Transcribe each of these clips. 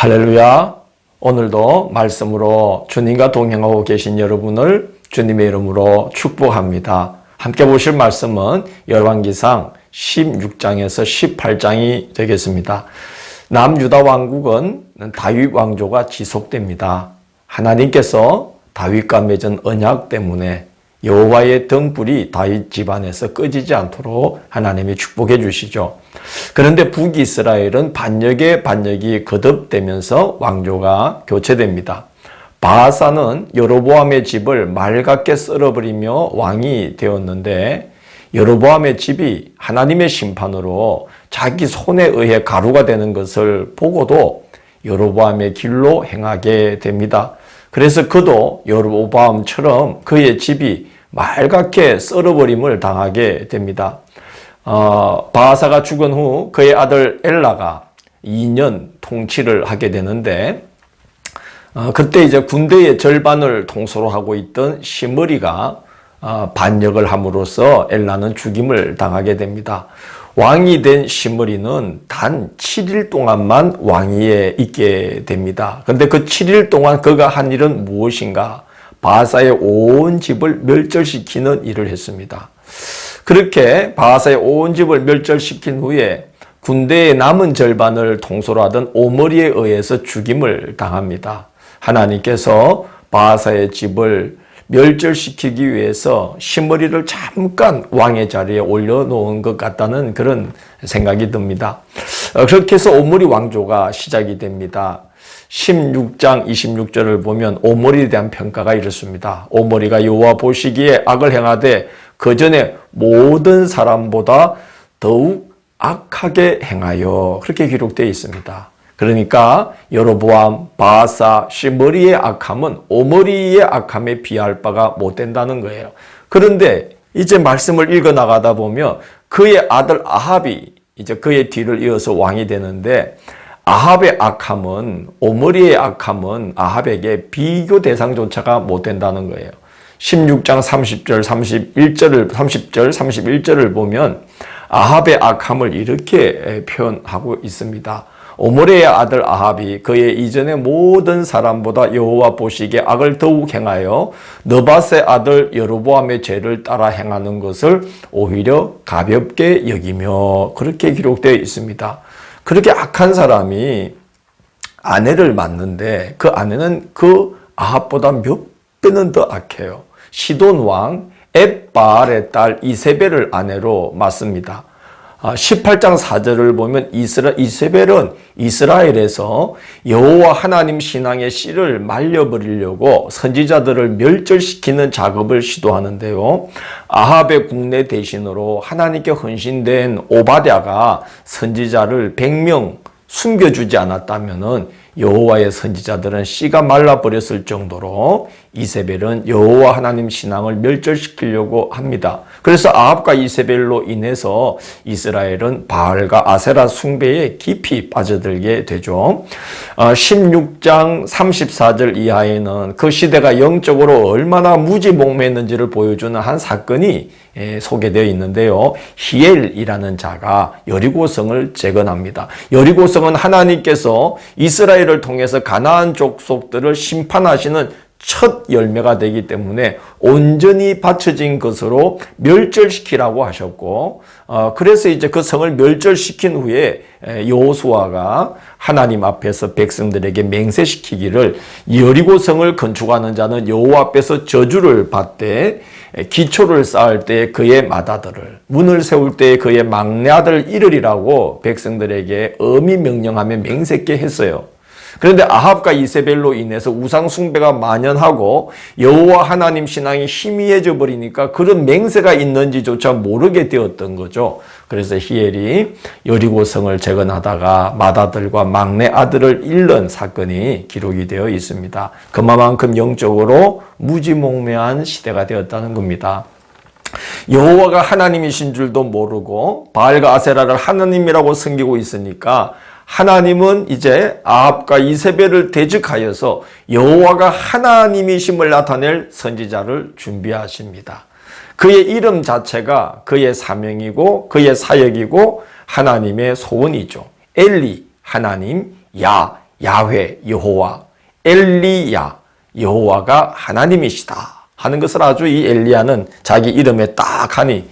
할렐루야. 오늘도 말씀으로 주님과 동행하고 계신 여러분을 주님의 이름으로 축복합니다. 함께 보실 말씀은 열왕기상 16장에서 18장이 되겠습니다. 남유다 왕국은 다윗 왕조가 지속됩니다. 하나님께서 다윗과 맺은 언약 때문에 여호와의 등불이 다윗 집안에서 꺼지지 않도록 하나님이 축복해 주시죠. 그런데 북이스라엘은 반역이 거듭되면서 왕조가 교체됩니다. 바하사는 여로보암의 집을 맑게 썰어버리며 왕이 되었는데 여로보암의 집이 하나님의 심판으로 자기 손에 의해 가루가 되는 것을 보고도 여로보암의 길로 행하게 됩니다. 그래서 그도 여로보암처럼 그의 집이 맑게 썰어버림을 당하게 됩니다. 바하사가 죽은 후 그의 아들 엘라가 2년 통치를 하게 되는데 그때 이제 군대의 절반을 통솔 하고 있던 시므리가 반역을 함으로써 엘라는 죽임을 당하게 됩니다. 왕이 된 시므리는 단 7일 동안만 왕위에 있게 됩니다. 그런데 그 7일 동안 그가 한 일은 무엇인가? 바하사의 온 집을 멸절시키는 일을 했습니다. 그렇게 바하사의 온 집을 멸절시킨 후에 군대의 남은 절반을 통솔하던 오므리에 의해서 죽임을 당합니다. 하나님께서 바하사의 집을 멸절시키기 위해서 시므리를 잠깐 왕의 자리에 올려놓은 것 같다는 그런 생각이 듭니다. 그렇게 해서 오므리 왕조가 시작이 됩니다. 16장 26절을 보면 오므리에 대한 평가가 이렇습니다. 오므리가 여호와 보시기에 악을 행하되 그 전에 모든 사람보다 더욱 악하게 행하여 그렇게 기록되어 있습니다. 그러니까 여로보암, 바하사, 시므리의 악함은 오므리의 악함에 비할 바가 못 된다는 거예요. 그런데 이제 말씀을 읽어 나가다 보면 그의 아들 아합이 이제 그의 뒤를 이어서 왕이 되는데 아합의 악함은 오므리의 악함은 아합에게 비교 대상조차가 못 된다는 거예요. 16장 30절, 30절, 31절을 보면 아합의 악함을 이렇게 표현하고 있습니다. 오므리의 아들 아합이 그의 이전의 모든 사람보다 여호와 보시기에 악을 더욱 행하여 느밧의 아들 여로보암의 죄를 따라 행하는 것을 오히려 가볍게 여기며 그렇게 기록되어 있습니다. 그렇게 악한 사람이 아내를 맞는데 그 아내는 그 아합보다 몇 배는 더 악해요. 시돈 왕 엣바알의 딸 이세벨을 아내로 맞습니다. 18장 4절을 보면 이세벨은 이스라엘에서 여호와 하나님 신앙의 씨를 말려버리려고 선지자들을 멸절시키는 작업을 시도하는데요. 아합의 국내 대신으로 하나님께 헌신된 오바댜가 선지자를 100명 숨겨주지 않았다면은 여호와의 선지자들은 씨가 말라버렸을 정도로 이세벨은 여호와 하나님 신앙을 멸절시키려고 합니다. 그래서 아합과 이세벨로 인해서 이스라엘은 바알과 아세라 숭배에 깊이 빠져들게 되죠. 16장 34절 이하에는 그 시대가 영적으로 얼마나 무지몽매했는지를 보여주는 한 사건이 소개되어 있는데요. 히엘이라는 자가 여리고성을 재건합니다. 여리고성은 하나님께서 이스라엘을 통해서 가나안 족속들을 심판하시는 첫 열매가 되기 때문에 온전히 바쳐진 것으로 멸절시키라고 하셨고 그래서 이제 그 성을 멸절시킨 후에 여호수아가 하나님 앞에서 백성들에게 맹세시키기를 여리고 성을 건축하는 자는 여호와 앞에서 저주를 받되 기초를 쌓을 때 그의 맏아들을 문을 세울 때 그의 막내 아들 잃으리라고 백성들에게 엄히 명령하며 맹세케 했어요. 그런데 아합과 이세벨로 인해서 우상 숭배가 만연하고 여호와 하나님 신앙이 희미해져 버리니까 그런 맹세가 있는지조차 모르게 되었던 거죠. 그래서 히엘이 여리고성을 재건하다가 맏아들과 막내 아들을 잃는 사건이 기록이 되어 있습니다. 그만큼 영적으로 무지몽매한 시대가 되었다는 겁니다. 여호와가 하나님이신 줄도 모르고 바알과 아세라를 하나님이라고 섬기고 있으니까 하나님은 이제 아합과 이세벨을 대적하여서 여호와가 하나님이심을 나타낼 선지자를 준비하십니다. 그의 이름 자체가 그의 사명이고 그의 사역이고 하나님의 소원이죠. 엘리, 하나님, 야, 야훼, 여호와, 엘리야, 여호와가 하나님이시다 하는 것을 아주 이 엘리야는 자기 이름에 딱 하니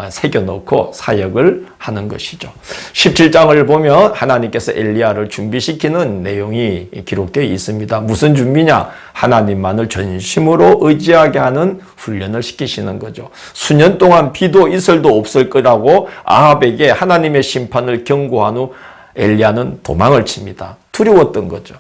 새겨놓고 사역을 하는 것이죠. 17장을 보면 하나님께서 엘리야를 준비시키는 내용이 기록되어 있습니다. 무슨 준비냐? 하나님만을 전심으로 의지하게 하는 훈련을 시키시는 거죠. 수년 동안 비도 이슬도 없을 거라고 아합에게 하나님의 심판을 경고한 후 엘리야는 도망을 칩니다. 두려웠던 거죠.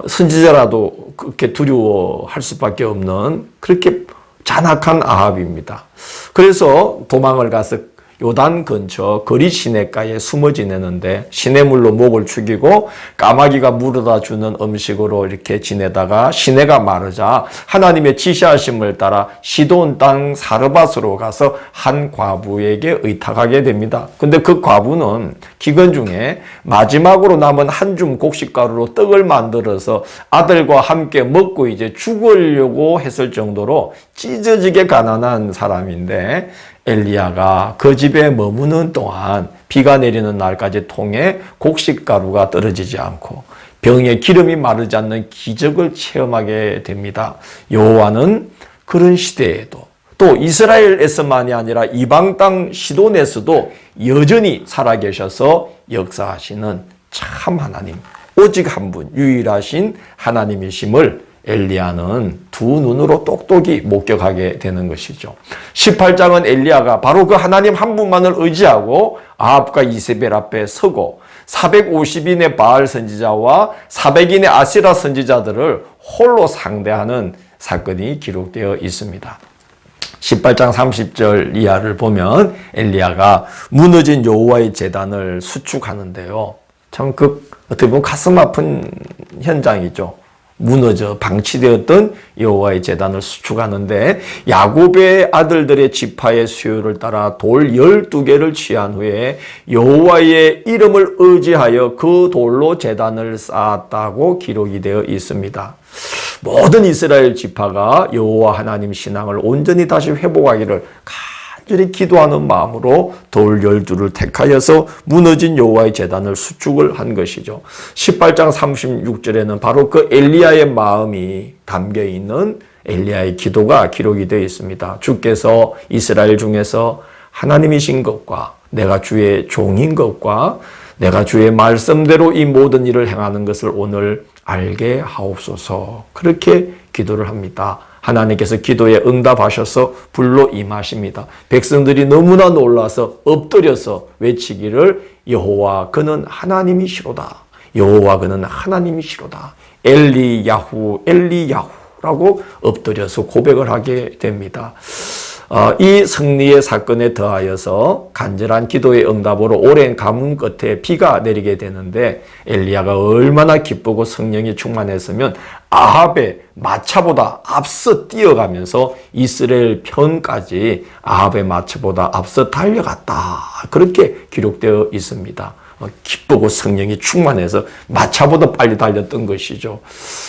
선지자라도 그렇게 두려워할 수밖에 없는 그렇게 잔악한 아합입니다. 그래서 도망을 가서 요단 근처 거리 시내가에 숨어 지내는데 시냇물로 목을 죽이고 까마귀가 물어다 주는 음식으로 이렇게 지내다가 시내가 마르자 하나님의 지시하심을 따라 시돈 땅 사르밧으로 가서 한 과부에게 의탁하게 됩니다. 근데 그 과부는 기근 중에 마지막으로 남은 한 줌 곡식가루로 떡을 만들어서 아들과 함께 먹고 이제 죽으려고 했을 정도로 찢어지게 가난한 사람인데 엘리야가 그 집에 머무는 동안 비가 내리는 날까지 통해 곡식가루가 떨어지지 않고 병에 기름이 마르지 않는 기적을 체험하게 됩니다. 여호와는 그런 시대에도 또 이스라엘에서만이 아니라 이방 땅 시돈에서도 여전히 살아계셔서 역사하시는 참 하나님, 오직 한 분 유일하신 하나님이심을 엘리야는 두 눈으로 똑똑히 목격하게 되는 것이죠. 18장은 엘리야가 바로 그 하나님 한 분만을 의지하고 아합과 이세벨 앞에 서고 450인의 바알 선지자와 400인의 아시라 선지자들을 홀로 상대하는 사건이 기록되어 있습니다. 18장 30절 이하를 보면 엘리야가 무너진 여호와의 제단을 수축하는데요. 참 어떻게 보면 가슴 아픈 현장이죠. 무너져 방치되었던 여호와의 제단을 수축하는데 야곱의 아들들의 지파의 수요를 따라 돌 12개를 취한 후에 여호와의 이름을 의지하여 그 돌로 제단을 쌓았다고 기록이 되어 있습니다. 모든 이스라엘 지파가 여호와 하나님 신앙을 온전히 다시 회복하기를 간절히 기도하는 마음으로 돌 12를 택하여서 무너진 여호와의 제단을 수축을 한 것이죠. 18장 36절에는 바로 그 엘리야의 마음이 담겨있는 엘리야의 기도가 기록이 되어 있습니다. 주께서 이스라엘 중에서 하나님이신 것과 내가 주의 종인 것과 내가 주의 말씀대로 이 모든 일을 행하는 것을 오늘 알게 하옵소서. 그렇게 기도를 합니다. 하나님께서 기도에 응답하셔서 불로 임하십니다. 백성들이 너무나 놀라서 엎드려서 외치기를 여호와 그는 하나님이시로다. 여호와 그는 하나님이시로다. 엘리야후 엘리야후라고 엎드려서 고백을 하게 됩니다. 이 승리의 사건에 더하여서 간절한 기도의 응답으로 오랜 가뭄 끝에 비가 내리게 되는데 엘리야가 얼마나 기쁘고 성령이 충만했으면 아합의 마차보다 앞서 뛰어가면서 이스라엘 편까지 아합의 마차보다 앞서 달려갔다. 그렇게 기록되어 있습니다. 기쁘고 성령이 충만해서 마차보다 빨리 달렸던 것이죠.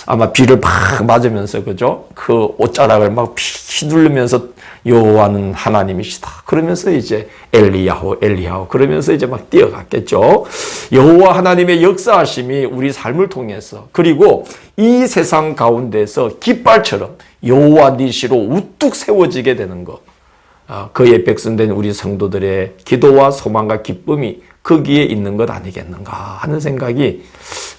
아마 비를 막 맞으면서 그죠? 그 옷자락을 막 휘두르면서 여호와는 하나님이시다. 그러면서 이제 엘리야후 엘리야후 그러면서 이제 막 뛰어갔겠죠. 여호와 하나님의 역사하심이 우리 삶을 통해서 그리고 이 세상 가운데서 깃발처럼 여호와 니시로 우뚝 세워지게 되는 것. 그의 백성된 우리 성도들의 기도와 소망과 기쁨이 거기에 있는 것 아니겠는가 하는 생각이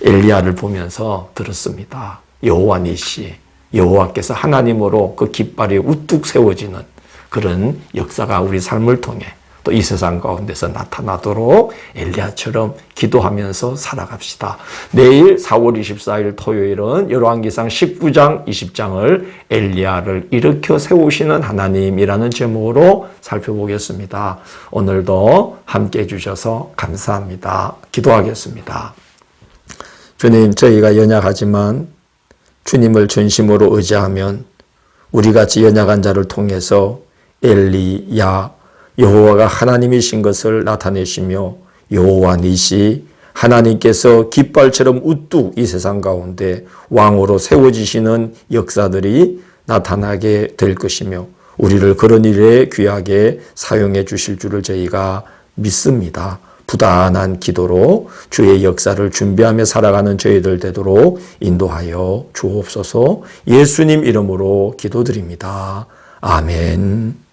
엘리야를 보면서 들었습니다. 여호와 니시, 여호와께서 하나님으로 그 깃발이 우뚝 세워지는 그런 역사가 우리 삶을 통해 또 이 세상 가운데서 나타나도록 엘리야처럼 기도하면서 살아갑시다. 내일 4월 24일 토요일은 열왕기상 19장 20장을 엘리야를 일으켜 세우시는 하나님이라는 제목으로 살펴보겠습니다. 오늘도 함께 해주셔서 감사합니다. 기도하겠습니다. 주님, 저희가 연약하지만 주님을 전심으로 의지하면 우리같이 연약한 자를 통해서 엘리야 여호와가 하나님이신 것을 나타내시며 여호와 니시 하나님께서 깃발처럼 우뚝 이 세상 가운데 왕으로 세워지시는 역사들이 나타나게 될 것이며 우리를 그런 일에 귀하게 사용해 주실 줄을 저희가 믿습니다. 부단한 기도로 주의 역사를 준비하며 살아가는 저희들 되도록 인도하여 주옵소서. 예수님 이름으로 기도드립니다. 아멘.